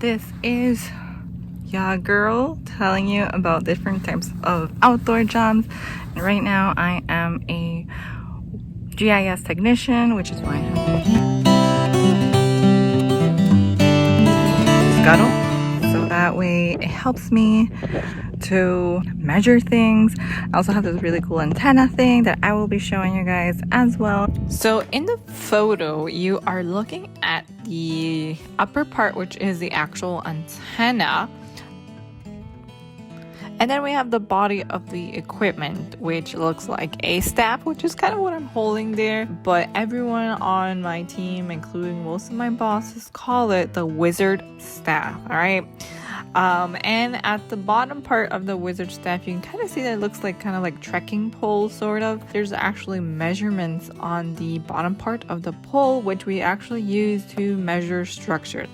This is your girl telling you about different types of outdoor jobs. And right now I am a GIS technician, which is why I have scuttle. So that way it helps me to measure things. I also have this really cool antenna thing that I will be showing you guys as well. So in the photo, you are looking at the upper part, which is the actual antenna. And then we have the body of the equipment, which looks like a staff, which is kind of what I'm holding there. But everyone on my team, including most of my bosses, call it the wizard staff, all right? And at the bottom part of the wizard staff, you can kind of see that it looks like kind of like trekking pole, sort of. There's actually measurements on the bottom part of the pole, which we actually use to measure structure.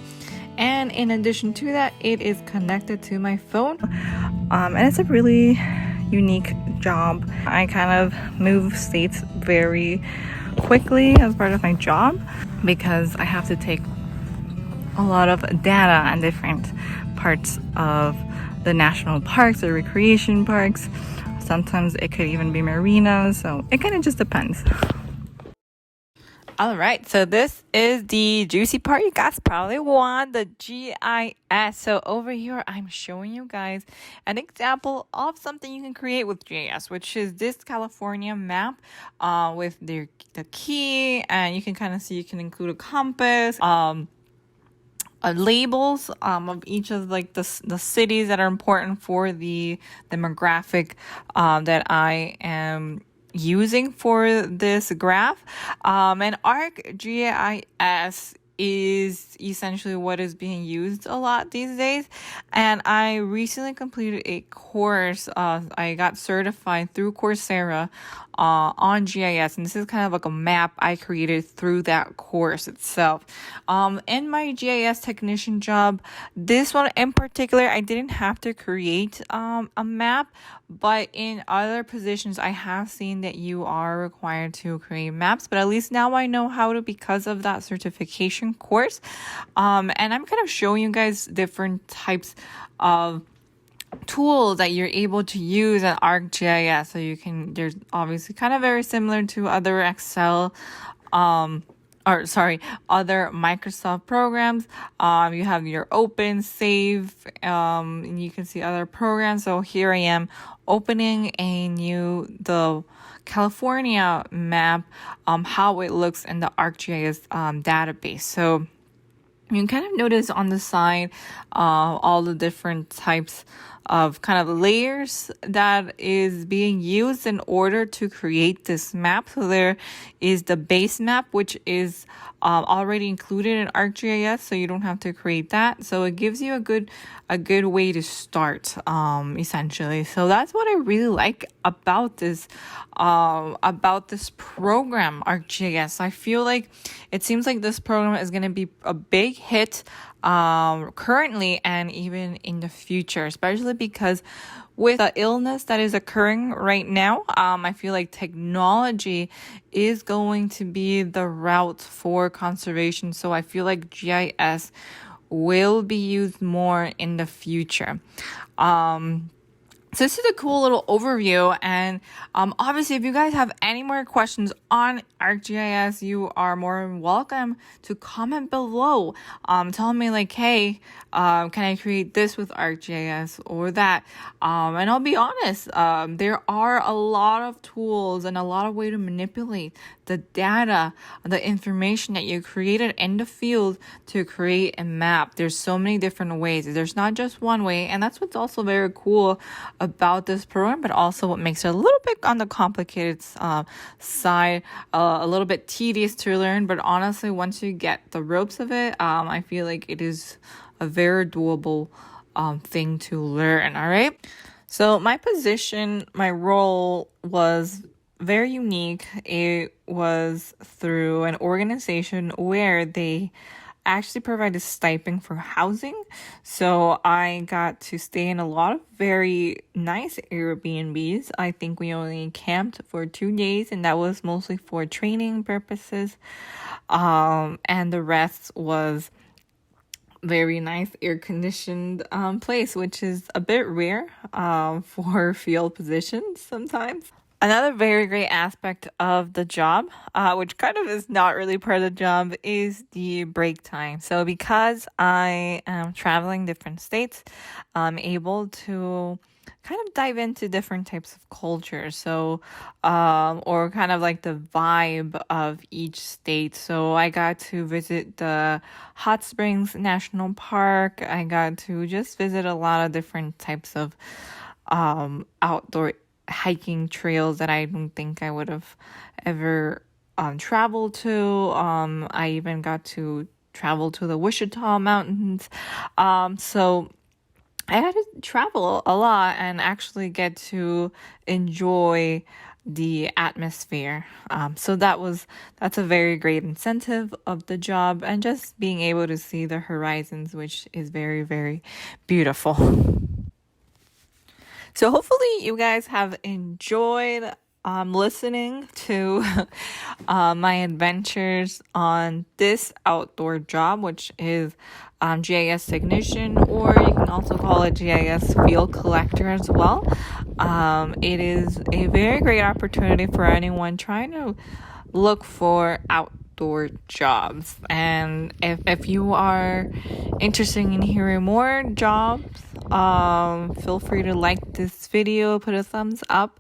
And in addition to that, it is connected to my phone. And it's a really unique job. I kind of move states very quickly as part of my job because I have to take a lot of data on different parts of the national parks or recreation parks. Sometimes it could even be marinas, so it kind of just depends. All right, so this is the juicy part. You guys probably want the GIS. So over here, I'm showing you guys an example of something you can create with GIS, which is this California map with the key, and you can kind of see you can include a compass, labels of each of like the cities that are important for the demographic that I am using for this graph. And ArcGIS is essentially what is being used a lot these days. And I recently completed a course. I got certified through Coursera on GIS, and this is kind of like a map I created through that course itself. In my GIS technician job, this one in particular, I didn't have to create a map, but in other positions, I have seen that you are required to create maps, but at least now I know how to because of that certification course. And I'm kind of showing you guys different types of tools that you're able to use at ArcGIS. So there's obviously kind of very similar to other Excel, other Microsoft programs. You have your open, save, and you can see other programs. So here I am opening the California map, how it looks in the ArcGIS database. So you can kind of notice on the side all the different types of kind of layers that is being used in order to create this map. So there is the base map, which is already included in ArcGIS, so you don't have to create that. So it gives you a good way to start, essentially. So that's what I really like about this program, ArcGIS. I feel like it seems like this program is going to be a big hit currently and even in the future, especially because with the illness that is occurring right now, I feel like technology is going to be the route for conservation. So I feel like GIS will be used more in the future. So this is a cool little overview, and obviously if you guys have any more questions on ArcGIS, you are more than welcome to comment below. Tell me like, hey, can I create this with ArcGIS or that? And I'll be honest, there are a lot of tools and a lot of ways to manipulate the data, the information that you created in the field to create a map. There's so many different ways. There's not just one way, and that's what's also very cool about this program, but also what makes it a little bit on the complicated side, a little bit tedious to learn. But honestly, once you get the ropes of it, I feel like it is a very doable thing to learn. All right. So my role was very unique. It was through an organization where they actually provided stipend for housing. So I got to stay in a lot of very nice Airbnbs. I think we only camped for 2 days, and that was mostly for training purposes. And the rest was very nice air-conditioned place, which is a bit rare for field positions sometimes. Another very great aspect of the job, which kind of is not really part of the job, is the break time. So because I am traveling different states, I'm able to kind of dive into different types of cultures. So, or kind of like the vibe of each state. So I got to visit the Hot Springs National Park. I got to just visit a lot of different types of outdoor hiking trails that I don't think I would have ever traveled to. I even got to travel to the Wichita Mountains. So I had to travel a lot and actually get to enjoy the atmosphere. So that's a very great incentive of the job, and just being able to see the horizons, which is very, very beautiful. So hopefully you guys have enjoyed listening to my adventures on this outdoor job, which is GIS technician, or you can also call it GIS Field Collector as well. It is a very great opportunity for anyone trying to look for outdoor jobs. And if you are interested in hearing more jobs, feel free to like this video, put a thumbs up.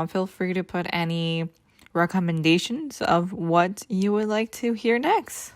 Feel free to put any recommendations of what you would like to hear next.